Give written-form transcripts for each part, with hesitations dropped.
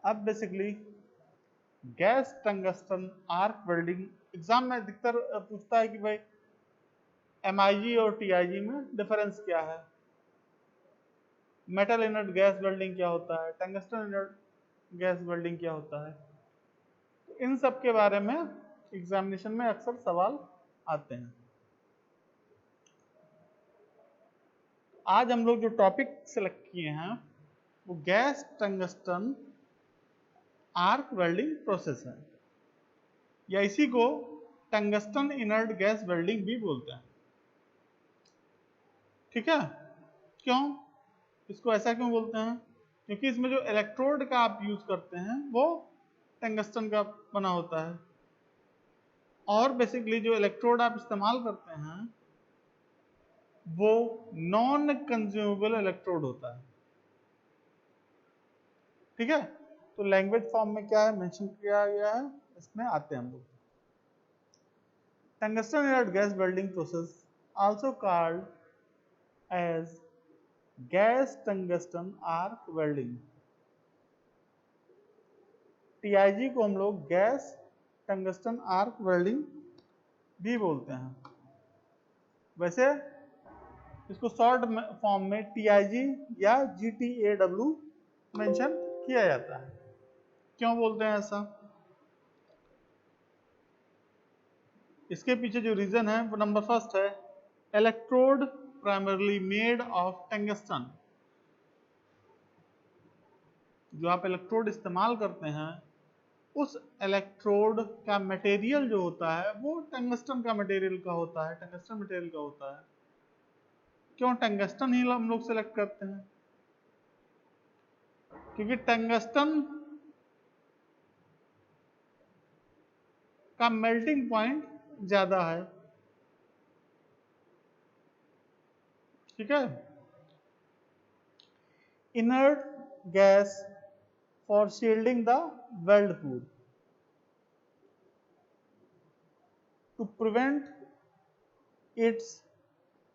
अब basically gas tungsten arc welding exam में अधिकतर पूछता है कि भाई MIG और TIG में डिफरेंस क्या है, मेटल इनर्ट गैस वेल्डिंग क्या होता है, टंगस्टन इनर्ट गैस वेल्डिंग क्या होता है। तो इन सब के बारे में एग्जामिनेशन में अक्सर सवाल आते हैं। आज हम लोग जो टॉपिक सेलेक्ट किए हैं वो gas tungsten arc welding process है, या इसी को टंगस्टन इनर्ट गैस वेल्डिंग भी बोलते हैं। ठीक है, क्यों इसको ऐसा क्यों बोलते हैं? क्योंकि इसमें जो इलेक्ट्रोड का आप यूज करते हैं वो टंगस्टन का बना होता है, और बेसिकली जो इलेक्ट्रोड आप इस्तेमाल करते हैं वो नॉन कंज्यूमेबल इलेक्ट्रोड होता है। ठीक है, तो लैंग्वेज फॉर्म में क्या है मेंशन किया गया है, इसमें आते हैं हम लोग। Tungsten inert gas welding process also called as gas tungsten arc welding. TIG को हम लोग गैस टंगस्टन आर्क वेल्डिंग भी बोलते हैं। वैसे इसको शॉर्ट फॉर्म में TIG या GTAW मेंशन किया जाता है। क्यों बोलते हैं ऐसा? इसके पीछे जो रीजन है वो नंबर फर्स्ट है, electrode primarily made of tungsten. जो आप इलेक्ट्रोड इस्तेमाल करते हैं उस इलेक्ट्रोड का मटेरियल जो होता है वो टंगस्टन का मटेरियल का होता है, टंगस्टन मटेरियल का होता है। क्यों टंगस्टन ही हम लोग सेलेक्ट करते हैं? क्योंकि टंगस्टन का मेल्टिंग पॉइंट ज्यादा है। ठीक है, inert gas for shielding the weld pool to prevent its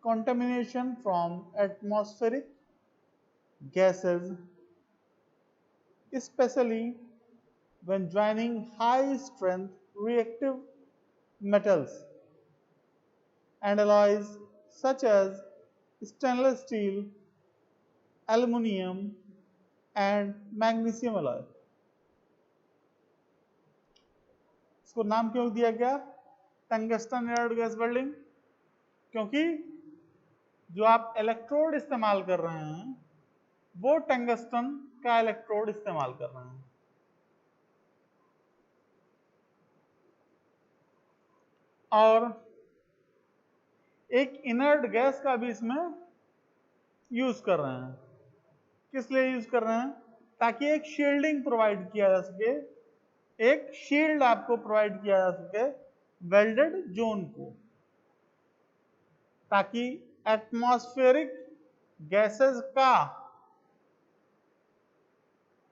contamination from atmospheric gases, especially when joining high strength reactive metals and alloys such as stainless steel, aluminum and magnesium alloy। इसको नाम क्यों दिया गया tungsten inert gas welding? क्योंकि जो आप electrode इस्तेमाल कर रहे हैं वो टंगस्टन का इलेक्ट्रोड इस्तेमाल कर रहे हैं। और एक इनर्ट गैस का भी इसमें यूज कर रहे हैं। किस लिए यूज कर रहे हैं? ताकि एक शील्डिंग प्रोवाइड किया जा सके, एक शील्ड आपको प्रोवाइड किया जा सके वेल्डेड जोन को, ताकि एटमॉस्फेरिक गैसेस का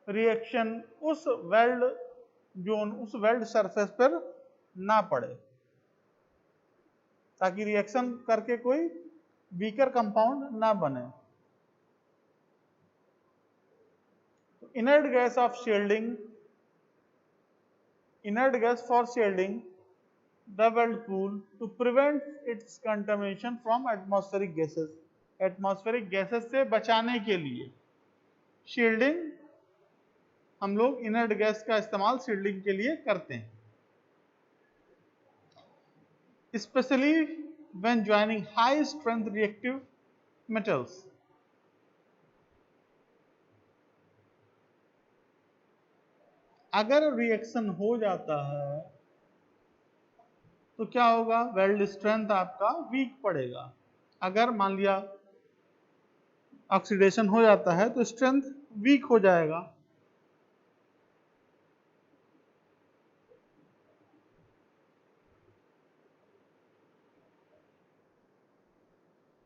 रिएक्शन उस वेल्ड जोन, उस वेल्ड सरफेस पर ना पड़े, ताकि रिएक्शन करके कोई वीकर कंपाउंड ना बने। Inert gas off shielding, inert gas for shielding the weld pool to prevent its contamination from atmospheric gases। atmospheric gases से बचाने के लिए शील्डिंग, हम लोग इनर्ट गैस का इस्तेमाल शील्डिंग के लिए करते हैं। Specially when joining high strength reactive metals. अगर रिएक्शन हो जाता है तो क्या होगा? वेल्ड स्ट्रेंथ आपका वीक पड़ेगा। अगर मान लिया ऑक्सीडेशन हो जाता है तो स्ट्रेंथ वीक हो जाएगा।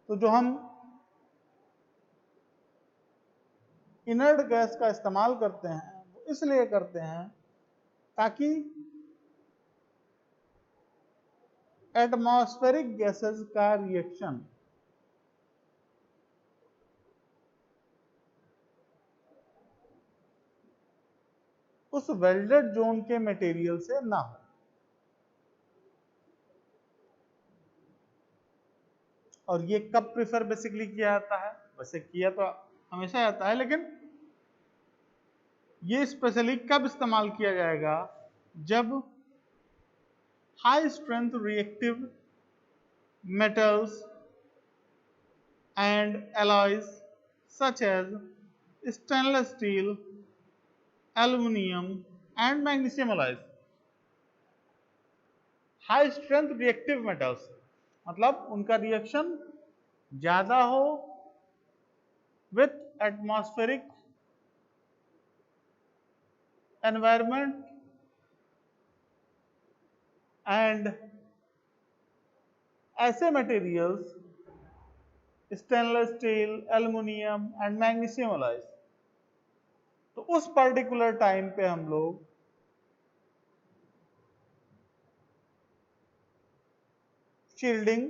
तो जो हम इनर्ट गैस का इस्तेमाल करते हैं वो इसलिए करते हैं ताकि एटमॉस्फेरिक गैसेस का रिएक्शन उस वेल्डेड जोन के मटेरियल से ना हो। और ये कब प्रेफर बेसिकली किया जाता है? वैसे किया तो हमेशा जाता है, लेकिन ये स्पेशली कब इस्तेमाल किया जाएगा? जब high strength reactive metals and alloys such as stainless steel, aluminum and magnesium alloys. High strength reactive metals मतलब उनका रिएक्शन ज्यादा हो विथ एटमॉस्फेरिक एनवायरमेंट एंड ऐसे materials stainless steel, aluminium and magnesium alloys, तो उस पर्टिकुलर टाइम पे हम लोग शील्डिंग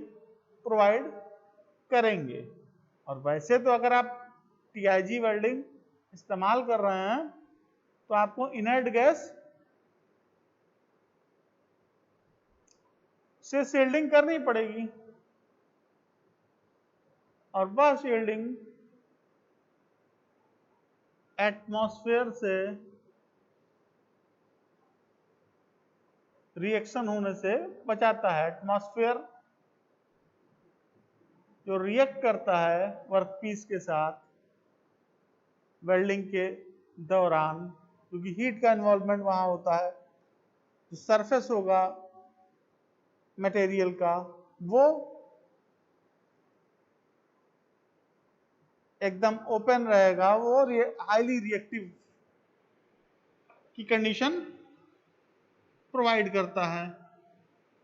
प्रोवाइड करेंगे। और वैसे तो अगर आप टीआईजी वेल्डिंग इस्तेमाल कर रहे हैं तो आपको इनर्ट गैस से शील्डिंग करनी पड़ेगी, और वह शील्डिंग एटमॉस्फेयर से रिएक्शन होने से बचाता है। एटमॉस्फेयर जो रिएक्ट करता है वर्कपीस के साथ वेल्डिंग के दौरान, क्योंकि हीट का इन्वॉल्वमेंट वहां होता है, जो सरफेस होगा मटेरियल का वो एकदम ओपन रहेगा, वो हाईली रिएक्टिव की कंडीशन प्रोवाइड करता है,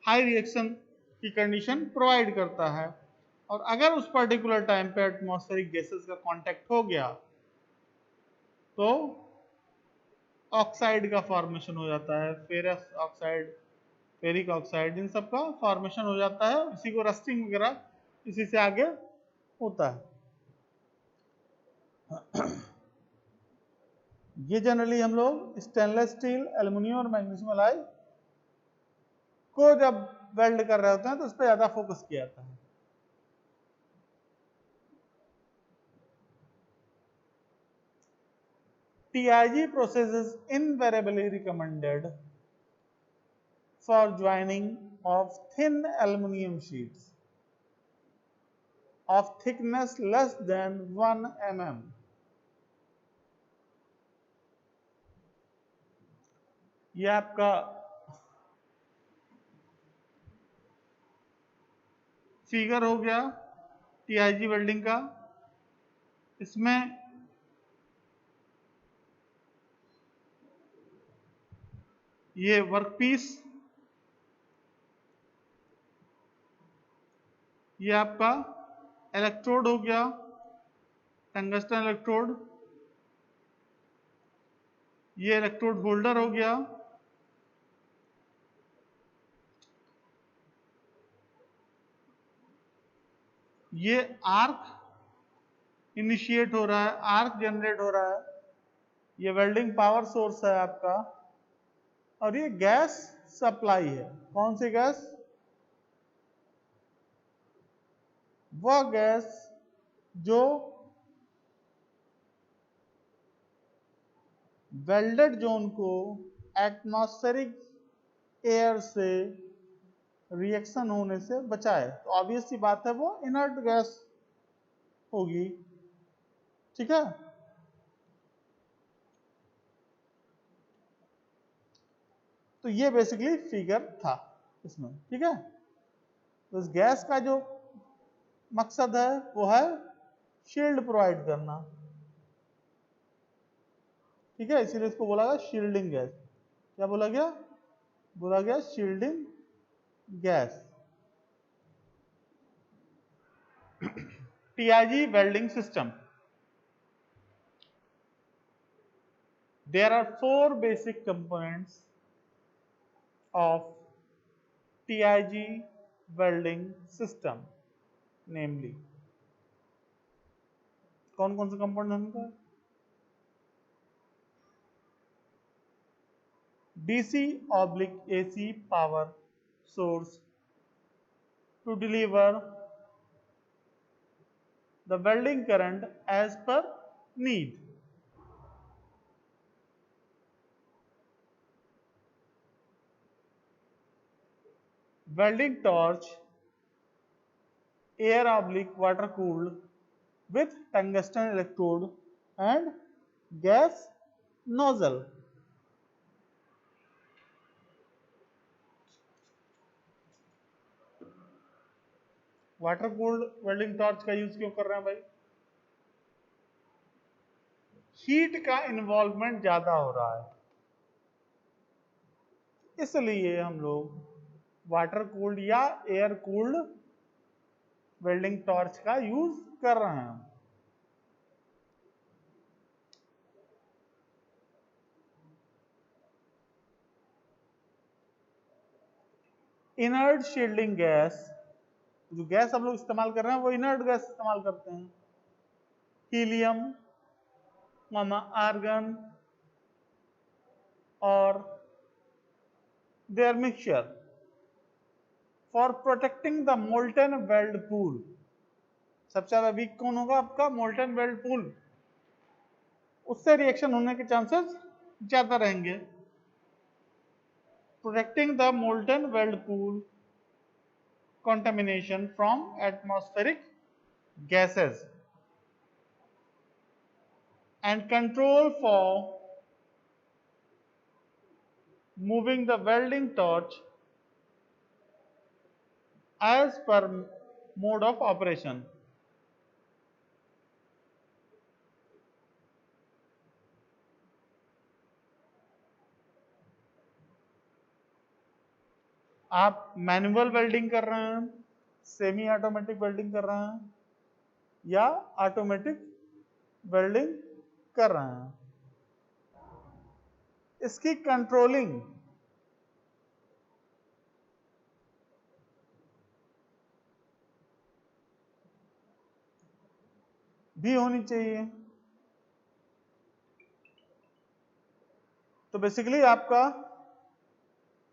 हाई रिएक्शन की कंडीशन प्रोवाइड करता है। और अगर उस पर्टिकुलर टाइम पे एटमॉस्फेरिक गैसेस का कांटेक्ट हो गया तो ऑक्साइड का फॉर्मेशन हो जाता है, फेरस ऑक्साइड, फेरिक ऑक्साइड, इन सब का फॉर्मेशन हो जाता है। इसी को रस्टिंग वगैरह इसी से आगे होता है। ये जनरली हम लोग स्टेनलेस स्टील, एल्युमिनियम और मैग्नीशियम अलॉय को जब वेल्ड कर रहे होते हैं तो उस पर ज्यादा फोकस किया जाता है। TIG process is invariably recommended for joining of thin aluminum sheets of thickness less than 1 mm. ये आपका फिगर हो गया TIG वेल्डिंग का। इसमें ये वर्कपीस, ये आपका इलेक्ट्रोड हो गया, टंगस्टन इलेक्ट्रोड, ये इलेक्ट्रोड होल्डर हो गया, ये आर्क इनिशिएट हो रहा है, आर्क जनरेट हो रहा है, ये वेल्डिंग पावर सोर्स है आपका, और ये गैस सप्लाई है। कौन सी गैस? वह गैस जो वेल्डेड जोन को एटमॉस्फेरिक एयर से रिएक्शन होने से बचाए। तो ऑब्वियस सी बात है वो इनर्ट गैस होगी, ठीक है। तो ये बेसिकली फिगर था इसमें, ठीक है। तो इस गैस का जो मकसद है वो है शील्ड प्रोवाइड करना, ठीक है, इसीलिए इसको बोला गया शील्डिंग गैस। क्या बोला गया? बोला गया shielding gas. TIG welding system. There are 4 basic components of TIG welding system, namely कौन कौन से कंपोनेंट होंगे? DC/AC power source to deliver the welding current as per need. Welding torch air/water cooled with tungsten electrode and gas nozzle. Water cooled welding torch का use क्यों कर रहे हैं भाई? हीट का इन्वॉल्वमेंट ज्यादा हो रहा है, इसलिए हम लोग वाटर कूल्ड या एयर कूल्ड वेल्डिंग टॉर्च का यूज कर रहे हैं। इनर्ट शील्डिंग गैस, जो गैस हम लोग इस्तेमाल कर रहे हैं वो इनर्ट गैस इस्तेमाल करते हैं, हीलियम, आर्गन और their mixture for protecting the molten weld pool. सबसे ज्यादा वीक कौन होगा आपका? मोल्टन वेल्ड पूल, उससे रिएक्शन होने के चांसेस ज्यादा रहेंगे। Protecting the molten weld pool contamination from atmospheric gases and control for moving the welding torch as per mode of operation. आप मैनुअल वेल्डिंग कर रहे हैं, सेमी ऑटोमेटिक वेल्डिंग कर रहे हैं या ऑटोमेटिक वेल्डिंग कर रहे हैं, इसकी कंट्रोलिंग भी होनी चाहिए। तो बेसिकली आपका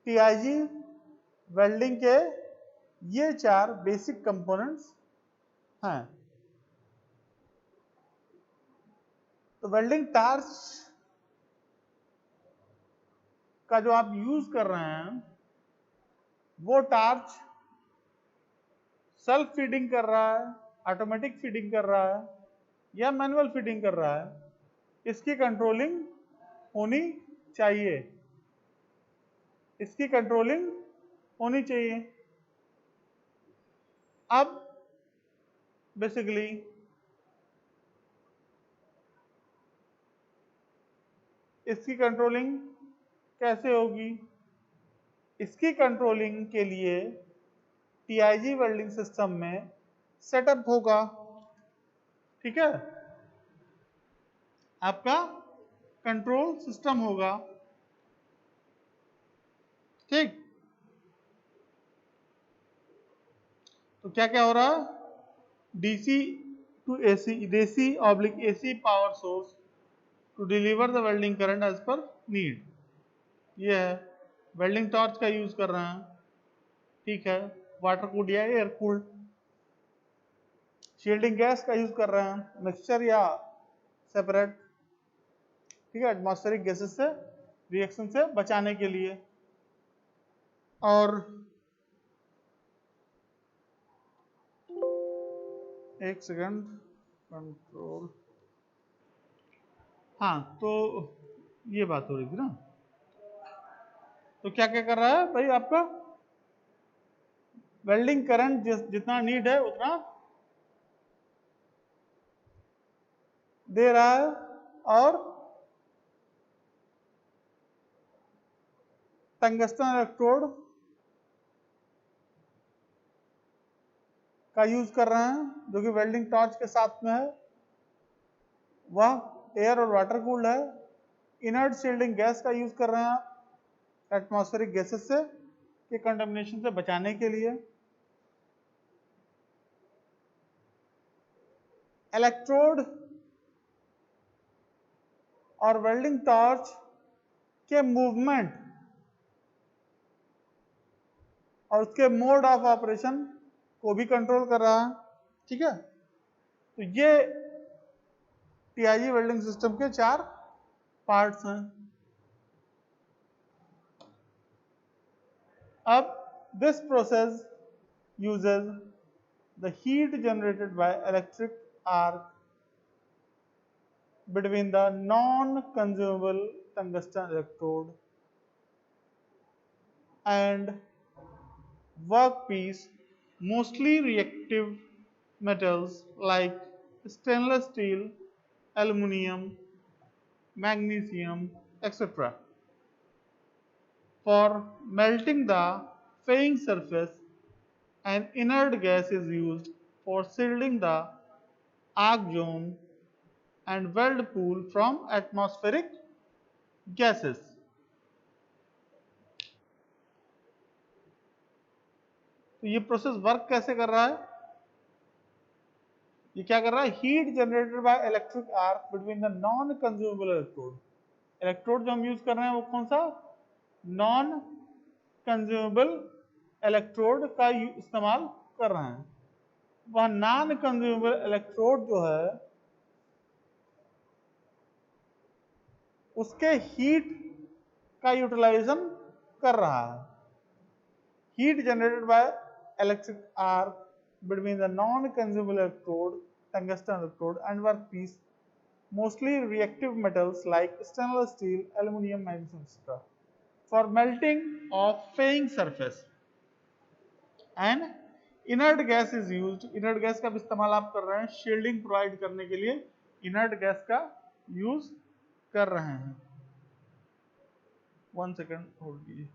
टीआईजी वेल्डिंग के ये 4 बेसिक कंपोनेंट्स हैं। तो वेल्डिंग टार्च का जो आप यूज कर रहे हैं वो टार्च सेल्फ फीडिंग कर रहा है, ऑटोमेटिक फीडिंग कर रहा है या मैनुअल फीडिंग कर रहा है, इसकी कंट्रोलिंग होनी चाहिए, इसकी कंट्रोलिंग होनी चाहिए। अब बेसिकली इसकी कंट्रोलिंग कैसे होगी? इसकी कंट्रोलिंग के लिए टीआईजी वेल्डिंग सिस्टम में सेटअप होगा, ठीक है, आपका कंट्रोल सिस्टम होगा, ठीक। तो क्या क्या हो रहा है? DC to AC, DC/AC power source to deliver the welding current as per need. ये है, वेल्डिंग टॉर्च का यूज कर रहे हैं, ठीक है, वाटर कूल्ड या एयर कूल्ड। शील्डिंग गैस का यूज कर रहे हैं, मिक्सचर या सेपरेट, ठीक है, एटमॉस्फेरिक गैसेस से रिएक्शन से बचाने के लिए। और एक सेकंड, कंट्रोल, हाँ, तो ये बात हो रही थी ना। तो क्या क्या कर रहा है भाई? आपका वेल्डिंग करंट जितना नीड है उतना दे रहा है और टंगस्टन इलेक्ट्रोड का यूज कर रहे हैं जो कि वेल्डिंग टॉर्च के साथ में है, वह एयर और वाटर कूल्ड है। इनर्ट शील्डिंग गैस का यूज कर रहे हैं एटमॉस्फेरिक गैसेस से के कंटामिनेशन से बचाने के लिए। इलेक्ट्रोड और वेल्डिंग टॉर्च के मूवमेंट और उसके मोड ऑफ ऑपरेशन को भी कंट्रोल कर रहा है। ठीक है, तो ये टीआईजी वेल्डिंग सिस्टम के 4 पार्ट्स हैं। अब this process uses the heat generated by electric arc between the non-consumable tungsten electrode and workpiece, mostly reactive metals like stainless steel, aluminum, magnesium, etc. For melting the fairing surface, an inert gas is used for shielding the arc zone and weld pool from atmospheric gases. तो ये process work कैसे कर रहा है? ये क्या कर रहा है? Heat generated by electric arc between the non consumable electrode. Electrode जो हम यूज कर रहे हैं वो कौन सा? नॉन कंज्यूमेबल इलेक्ट्रोड का इस्तेमाल कर रहे हैं। वह नॉन कंज्यूमेबल इलेक्ट्रोड जो है उसके हीट का यूटिलाइजेशन कर रहा है। Heat generated by electric arc between the non-consumable electrode, tungsten electrode and workpiece, mostly reactive metals like stainless steel, aluminum, magnesium, etc. For melting of fairing surface, and inert gas is used. Inert gas का भी इस्तेमाल आप कर रहे हैं shielding provide करने के लिए, inert gas का यूज कर रहे हैं। 1 सेकेंड होल्ड कीजिए।